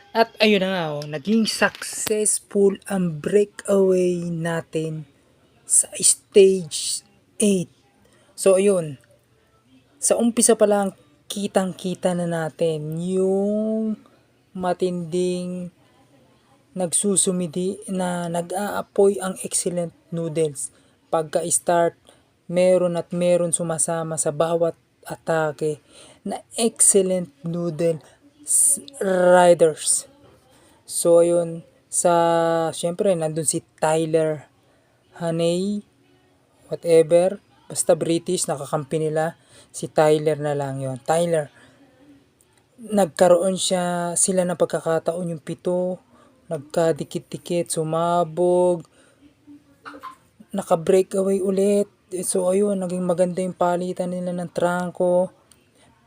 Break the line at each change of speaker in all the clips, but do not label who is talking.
At ayun na nga, naging successful ang breakaway natin sa stage 8. So ayun, sa umpisa pa lang kitang-kita na natin yung matinding nagsusumidi na nag-aapoy ang excellent noodles. Pagka-start, meron sumasama sa bawat atake na excellent noodle riders. So ayun, syempre nandun si Tyler Haney, whatever, basta British, nakakampi nila, si Tyler na lang yon. Tyler, nagkaroon sila ng pagkakataon yung pito, nagkadikit-dikit, sumabog, naka-breakaway ulit. So ayun, naging maganda yung palitan nila ng trangko.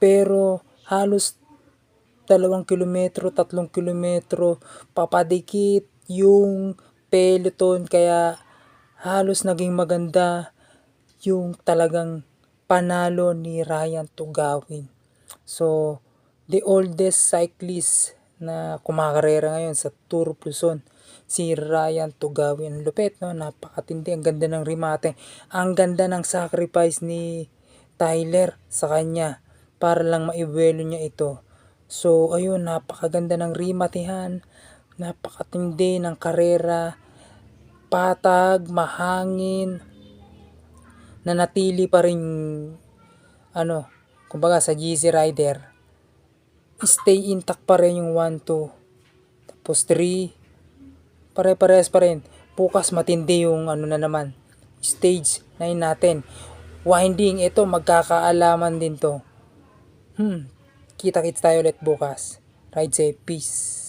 Pero halos 2 kilometro, 3 kilometro, papadikit yung peloton, kaya halos naging maganda yung talagang panalo ni Ryan Tugawin. So, the oldest cyclist na kumakarera ngayon sa Tour of Luzon, si Ryan Tugawin. Lupit, no? Napakatindi. Ang ganda ng remate. Ang ganda ng sacrifice ni Tyler sa kanya para lang maibuelo niya ito. So, ayun, napakaganda ng rimatehan. Napakatindi ng karera. Patag, mahangin, nanatili pa rin kumbaga sa GC Rider, stay intact pa rin yung 1, 2, tapos 3, pare-parehas pa rin. Bukas matindi yung na naman, stage 9 natin. Winding, ito magkakaalaman din to. Kita-kits tayo ulit bukas. Ride safe, peace.